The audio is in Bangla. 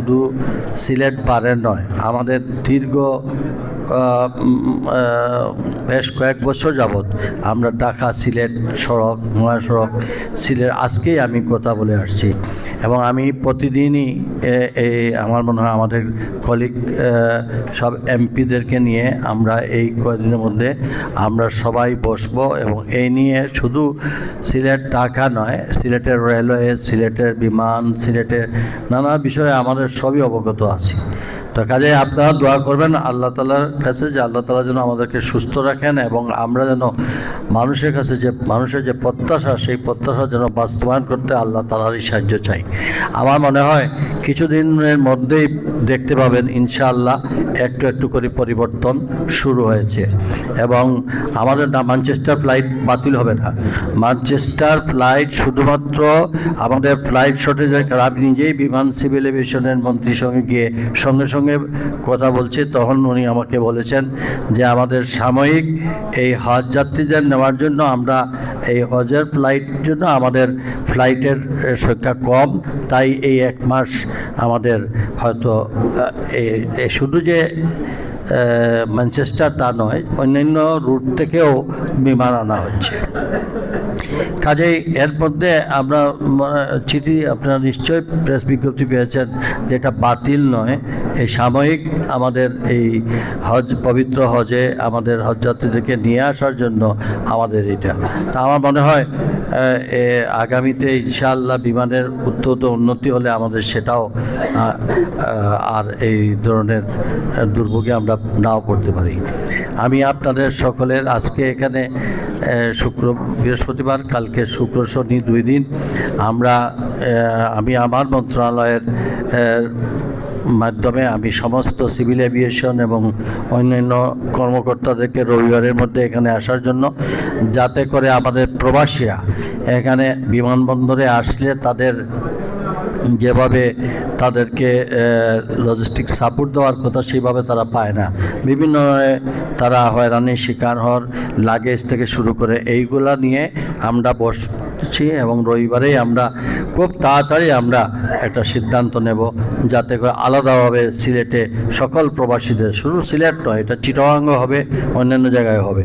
শুধু সিলেট পারে নয়, আমাদের দীর্ঘ বেশ কয়েক বছর যাবৎ আমরা ঢাকা সিলেট সড়ক, মহাসড়ক সিলেট, আজকেই আমি কথা বলে আসছি এবং আমি প্রতিদিনই আমার মনে হয় আমাদের কলিগ সব এমপিদেরকে নিয়ে আমরা এই কয়েকদিনের মধ্যে আমরা সবাই বসবো এবং এই নিয়ে শুধু সিলেট ঢাকা নয়, সিলেটের রেলওয়ে, সিলেটের বিমান, সিলেটের নানা বিষয়ে আমাদের সবই অবগত আছি। তো কাজে আপনারা দোয়া করবেন আল্লাহ তাআলার কাছে যে আল্লাহ তাআলা যেন আমাদেরকে সুস্থ রাখেন এবং আমরা যেন মানুষের কাছে যে মানুষের যে প্রত্যাশা, সেই প্রত্যাশা যেন বাস্তবায়ন করতে আল্লাহ তাআলারই সাহায্য চাই। আমার মনে হয় কিছুদিনের মধ্যেই দেখতে পাবেন ইনশাআল্লাহ একটু একটু করে পরিবর্তন শুরু হয়েছে এবং আমাদের ম্যানচেস্টার ফ্লাইট বাতিল হবে না। ম্যানচেস্টার ফ্লাইট শুধুমাত্র আমাদের ফ্লাইট শর্টেজের কারণে আমি নিজেই বিমান সিভিল এভিয়েশনের মন্ত্রীর সঙ্গে গিয়ে সঙ্গে সঙ্গে কথা বলছি, তখন উনি আমাকে বলেছেন যে আমাদের সাময়িক এই হজ যাত্রীদের নেওয়ার জন্য আমরা এই হজের ফ্লাইট জন্য আমাদের ফ্লাইটের সংখ্যা কম, তাই এই এক মাস আমাদের হয়তো শুধু যে ম্যানচেস্টার তা নয়, অন্যান্য রুট থেকেও বিমান আনা হচ্ছে। কাজেই এর মধ্যে আমরা চিঠি, আপনারা নিশ্চয়ই প্রেস বিজ্ঞপ্তি পেয়েছেন, যেটা বাতিল নয়, এই সাময়িক আমাদের এই হজ, পবিত্র হজে আমাদের হজযাত্রীদেরকে নিয়ে আসার জন্য আমাদের এটা। তা আমার মনে হয় আগামীতে ইনশাআল্লাহ বিমানের অত্যন্ত উন্নতি হলে আমাদের সেটাও আর এই ধরনের দুর্ভোগে আমরা নাও পড়তে পারি। আমি আপনাদের সকলের আজকে এখানে বৃহস্পতিবার, কালকে শুক্র শনি 2 দিন আমি আমার মন্ত্রণালয়ের মাধ্যমে আমি সমস্ত সিভিল এভিয়েশন এবং অন্যান্য কর্মকর্তাদেরকে রবিবারের মধ্যে এখানে আসার জন্য, যাতে করে আমাদের প্রবাসীরা এখানে বিমানবন্দরে আসলে তাদের যেভাবে তাদেরকে লজিস্টিক সাপোর্ট দেওয়ার কথা সেইভাবে তারা পায় না, বিভিন্ন তারা হয়রানির শিকার হওয়ার, লাগেজ থেকে শুরু করে এইগুলা নিয়ে আমরা বসছি এবং রবিবারেই আমরা খুব তাড়াতাড়ি আমরা একটা সিদ্ধান্ত নেব, যাতে করে আলাদাভাবে সিলেটে সকল প্রবাসীদের, শুধু সিলেট নয়, এটা চিটাগাং হবে, অন্যান্য জায়গায় হবে।